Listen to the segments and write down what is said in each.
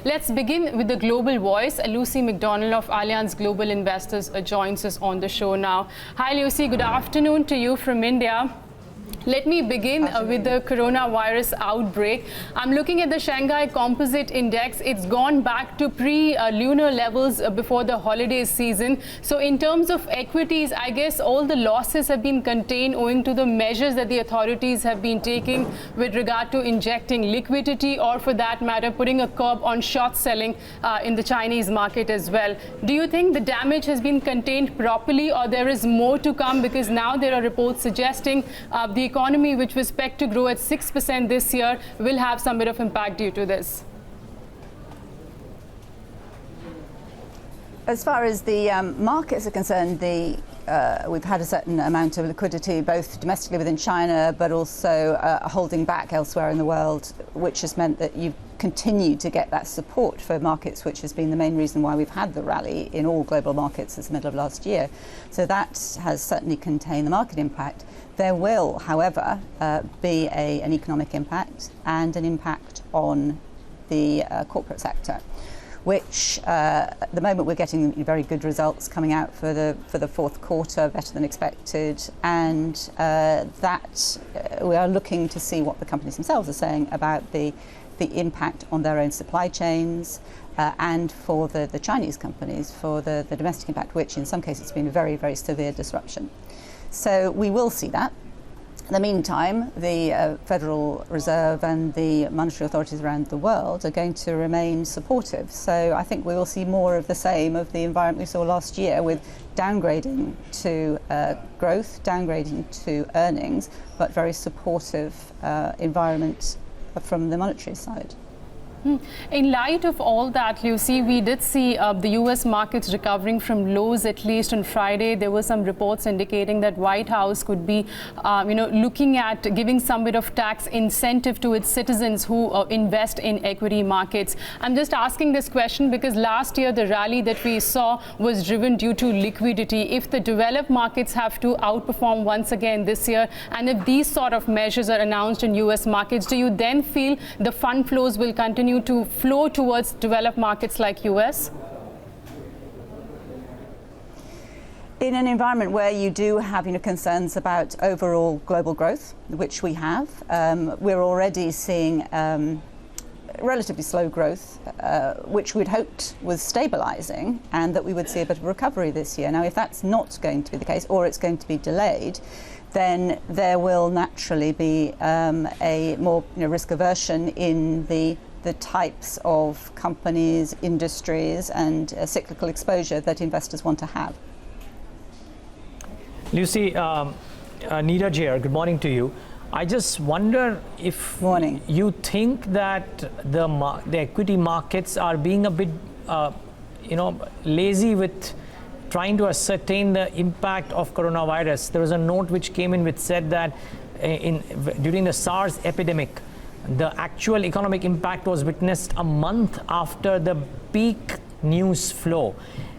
Let's begin with the global voice. Lucy Macdonald of Allianz Global Investors joins us on the show now. Hi, Lucy. Good afternoon to you from India. Let me begin with the coronavirus outbreak. I'm looking at the Shanghai Composite Index. It's gone back to pre-lunar levels before the holiday season. So in terms of equities, I guess all the losses have been contained owing to the measures that the authorities have been taking with regard to injecting liquidity, or for that matter, putting a curb on short selling in the Chinese market as well. Do you think the damage has been contained properly, or there is more to come? Because now there are reports suggesting the economy, which was expected to grow at 6% this year, will have some bit of impact due to this. As far as the markets are concerned, we've had a certain amount of liquidity, both domestically within China, but also holding back elsewhere in the world, which has meant that you've continued to get that support for markets, which has been the main reason why we've had the rally in all global markets since the middle of last year. So that has certainly contained the market impact. There will, however, be an economic impact and an impact on the corporate sector, which at the moment we're getting very good results coming out for the fourth quarter, better than expected, and that we are looking to see what the companies themselves are saying about the impact on their own supply chains and for the Chinese companies, for the domestic impact, which in some cases has been a very, very severe disruption. So we will see that. In the meantime, the Federal Reserve and the monetary authorities around the world are going to remain supportive. So I think we will see more of the same of the environment we saw last year, with downgrading to growth, downgrading to earnings, but very supportive environment from the monetary side. In light of all that, Lucy, we did see the U.S. markets recovering from lows, at least on Friday. There were some reports indicating that White House could be, looking at giving some bit of tax incentive to its citizens who invest in equity markets. I'm just asking this question because last year the rally that we saw was driven due to liquidity. If the developed markets have to outperform once again this year, and if these sort of measures are announced in U.S. markets, do you then feel the fund flows will continue to flow towards developed markets like US? In an environment where you do have concerns about overall global growth, which we have, we're already seeing relatively slow growth, which we'd hoped was stabilising, and that we would see a bit of recovery this year. Now, if that's not going to be the case, or it's going to be delayed, then there will naturally be a more risk aversion in the types of companies, industries, and cyclical exposure that investors want to have. Lucy, Neeraj here. Good morning to you. I just wonder if you think that the equity markets are being a bit, lazy with trying to ascertain the impact of coronavirus. There was a note which came in which said that during the SARS epidemic, the actual economic impact was witnessed a month after the peak news flow.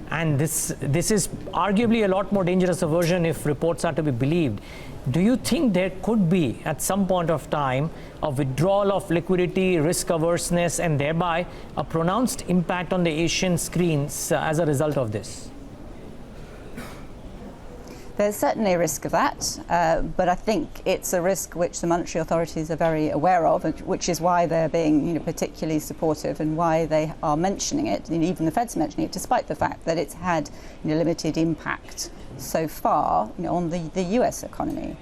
And this is arguably a lot more dangerous a version if reports are to be believed. Do you think there could be, at some point of time, a withdrawal of liquidity, risk averseness, and thereby a pronounced impact on the Asian screens as a result of this? There's certainly a risk of that, but I think it's a risk which the monetary authorities are very aware of, which is why they're being particularly supportive and why they are mentioning it. Even the Fed's mentioning it, despite the fact that it's had limited impact so far on the US economy.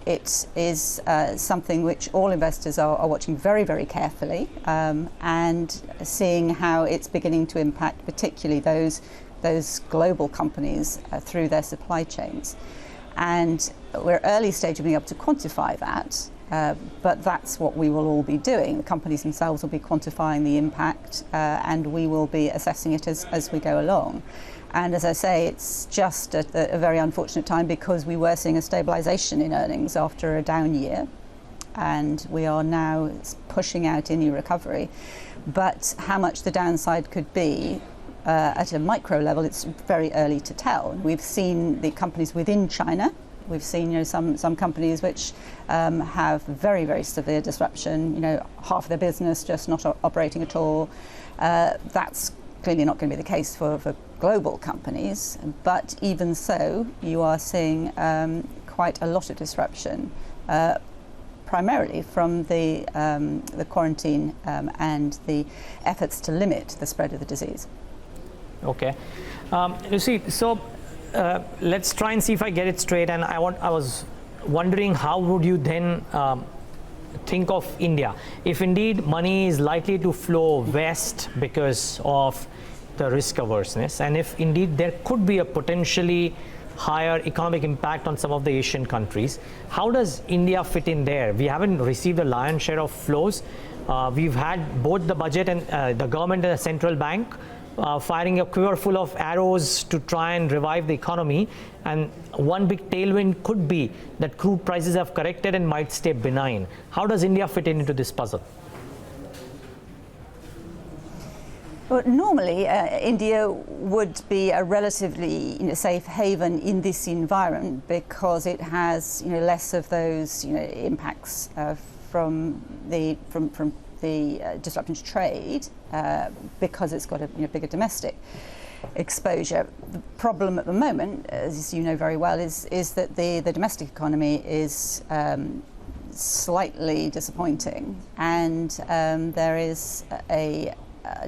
It is something which all investors are watching very, very carefully and seeing how it's beginning to impact particularly those global companies through their supply chains. And we're early stage of being able to quantify that, but that's what we will all be doing. The companies themselves will be quantifying the impact, and we will be assessing it as we go along. And as I say, it's just a very unfortunate time because we were seeing a stabilization in earnings after a down year, and we are now pushing out any recovery. But how much the downside could be at a micro level, it's very early to tell. We've seen the companies within China We've seen some companies which have very, very severe disruption, half of their business just not operating at all. That's clearly not going to be the case for global companies, but even so, you are seeing quite a lot of disruption, primarily from the quarantine and the efforts to limit the spread of the disease. Okay, Lucy. So let's try and see if I get it straight. And I was wondering, how would you then think of India if indeed money is likely to flow west because of the risk averseness, and if indeed there could be a potentially higher economic impact on some of the Asian countries? How does India fit in there? We haven't received a lion's share of flows. We've had both the budget and the government and the central bank firing a quiver full of arrows to try and revive the economy, and one big tailwind could be that crude prices have corrected and might stay benign. How does India fit into this puzzle? Well, normally, India would be a relatively safe haven in this environment because it has less of those impacts from the disruption to trade because it's got a bigger domestic exposure. The problem at the moment, as you know very well, is that the domestic economy is slightly disappointing, and there is a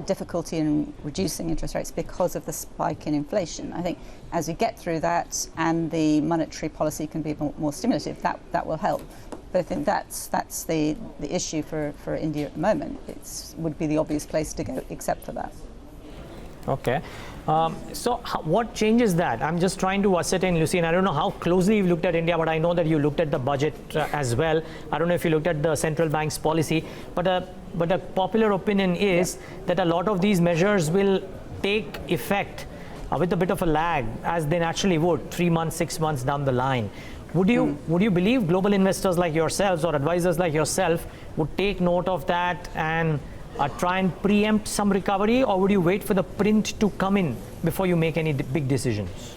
difficulty in reducing interest rates because of the spike in inflation. I think as we get through that and the monetary policy can be more stimulative, that will help. But I think that's the issue for India at the moment. It would be the obvious place to go except for that. Okay. So what changes that? I'm just trying to ascertain, Lucy, and I don't know how closely you've looked at India, but I know that you looked at the budget as well. I don't know if you looked at the central bank's policy, but a popular opinion is that a lot of these measures will take effect with a bit of a lag, as they naturally would 3 months, 6 months down the line. Would you believe global investors like yourselves or advisors like yourself would take note of that and try and preempt some recovery, or would you wait for the print to come in before you make any big decisions?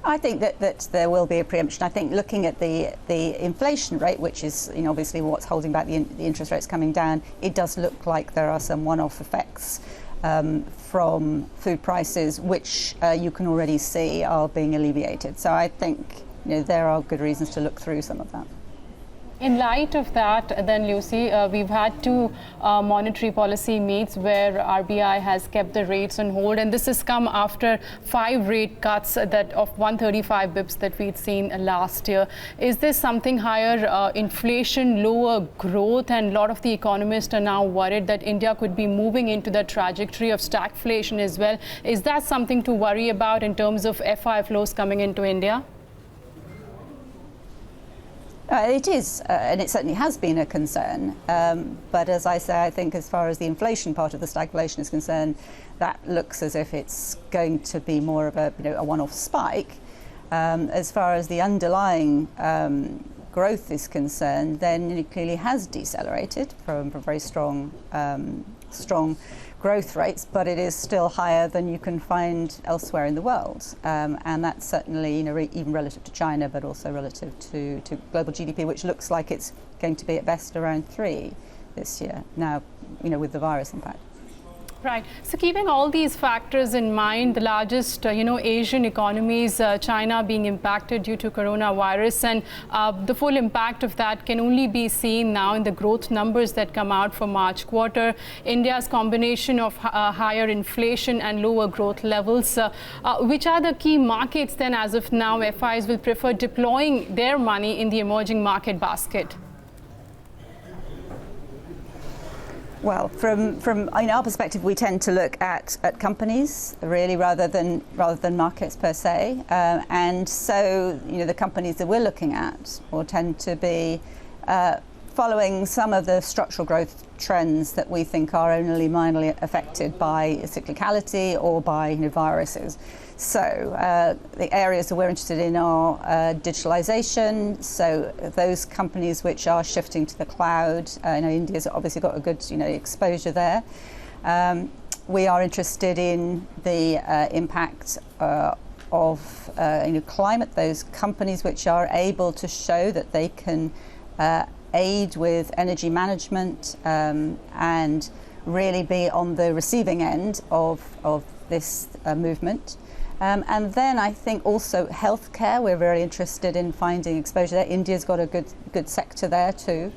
I think that there will be a preemption. I think looking at the inflation rate, which is obviously what's holding back the interest rates coming down, it does look like there are some one-off effects from food prices, which you can already see are being alleviated. So I think there are good reasons to look through some of that. In light of that, then, Lucy, we've had two monetary policy meets where RBI has kept the rates on hold, and this has come after 5 rate cuts that of 135 bips that we'd seen last year. Is this something higher inflation, lower growth, and a lot of the economists are now worried that India could be moving into the trajectory of stagflation as well? Is that something to worry about in terms of FI flows coming into India? It is, and it certainly has been a concern. But as I say, I think as far as the inflation part of the stagflation is concerned, that looks as if it's going to be more of a one-off spike. As far as the underlying growth is concerned, then it clearly has decelerated from very strong growth rates, but it is still higher than you can find elsewhere in the world, and that's certainly even relative to China, but also relative to global GDP, which looks like it's going to be at best around 3 this year now, with the virus impact. Right. So keeping all these factors in mind, the largest, Asian economies, China being impacted due to coronavirus, and the full impact of that can only be seen now in the growth numbers that come out for March quarter. India's combination of higher inflation and lower growth levels. Which are the key markets then, as of now, FIs will prefer deploying their money in the emerging market basket? Well, from our perspective, we tend to look at companies really rather than markets per se, and so the companies that we're looking at will tend to be following some of the structural growth trends that we think are only minorly affected by cyclicality or by viruses. So the areas that we're interested in are digitalization, so those companies which are shifting to the cloud. India's obviously got a good exposure there. We are interested in the impact of climate, those companies which are able to show that they can aid with energy management and really be on the receiving end of this movement. And then I think also healthcare, we're very interested in finding exposure there. India's got a good sector there too.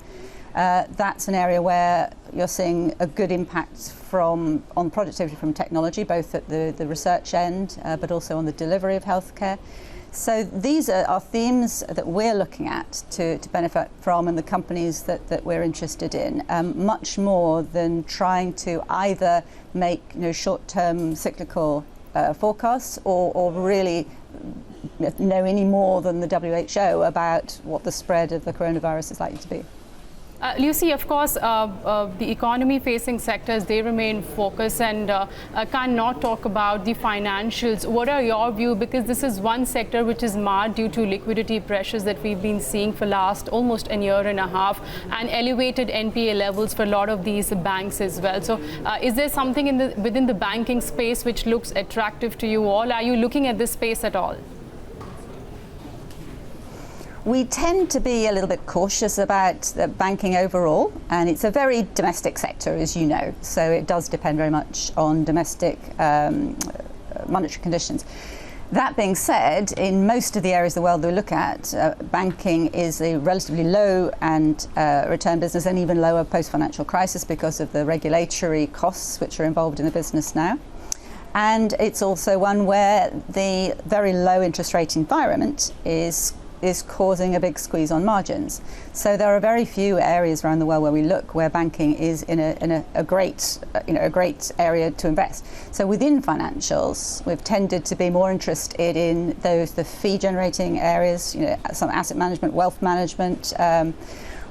That's an area where you're seeing a good impact on productivity from technology, both at the research end, but also on the delivery of healthcare. So these are themes that we're looking at to benefit from, and the companies that we're interested in, much more than trying to either make short-term cyclical forecasts or really know any more than the WHO about what the spread of the coronavirus is likely to be. Lucy, of course, the economy-facing sectors, they remain focused, and cannot talk about the financials. What are your view? Because this is one sector which is marred due to liquidity pressures that we've been seeing for last almost a year and a half, and elevated NPA levels for a lot of these banks as well. So is there something within the banking space which looks attractive to you all? Are you looking at this space at all? We tend to be a little bit cautious about banking overall, and it's a very domestic sector, as you know, so it does depend very much on domestic monetary conditions. That being said, in most of the areas of the world that we look at, banking is a relatively low and return business, and even lower post-financial crisis because of the regulatory costs which are involved in the business now. And it's also one where the very low interest rate environment is causing a big squeeze on margins. So there are very few areas around the world where we look where banking is in a great area to invest. So within financials, we've tended to be more interested in the fee generating areas, some asset management, wealth management,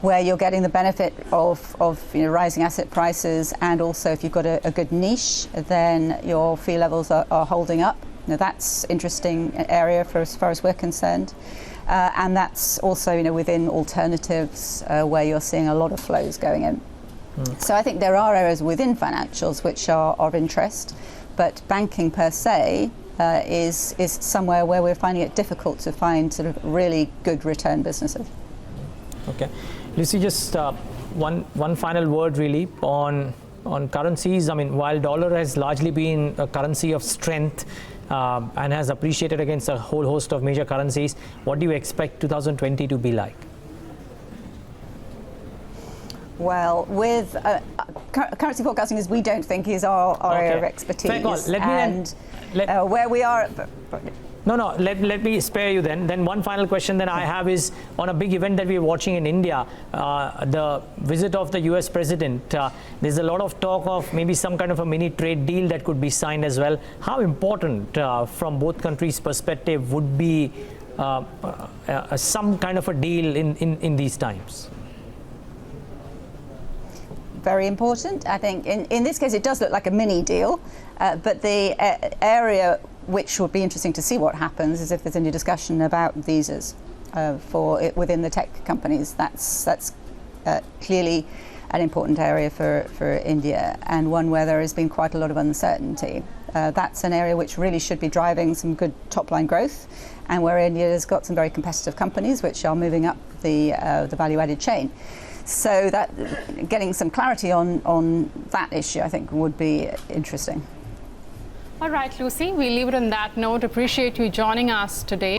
where you're getting the benefit of rising asset prices, and also if you've got a good niche, then your fee levels are holding up. Now that's interesting area for as far as we're concerned. And that's also within alternatives where you're seeing a lot of flows going in. So I think there are areas within financials which are of interest, but banking per se is somewhere where we're finding it difficult to find sort of really good return businesses. Okay, Lucy, just one final word really on currencies. I mean, while dollar has largely been a currency of strength, and has appreciated against a whole host of major currencies, what do you expect 2020 to be like? Well, with currency forecasting, as we don't think is our area of expertise. Fair call. Where we are. No, let me spare you then. Then one final question that I have is on a big event that we're watching in India, the visit of the US president. There's a lot of talk of maybe some kind of a mini trade deal that could be signed as well. How important from both countries' perspective would be some kind of a deal in these times? Very important. I think in this case it does look like a mini deal, but the area which would be interesting to see what happens is if there's any discussion about visas for it within the tech companies. That's clearly an important area for India, and one where there has been quite a lot of uncertainty. That's an area which really should be driving some good top-line growth, and where India has got some very competitive companies which are moving up the value-added chain. So that getting some clarity on that issue, I think, would be interesting. All right, Lucy, we'll leave it on that note. Appreciate you joining us today.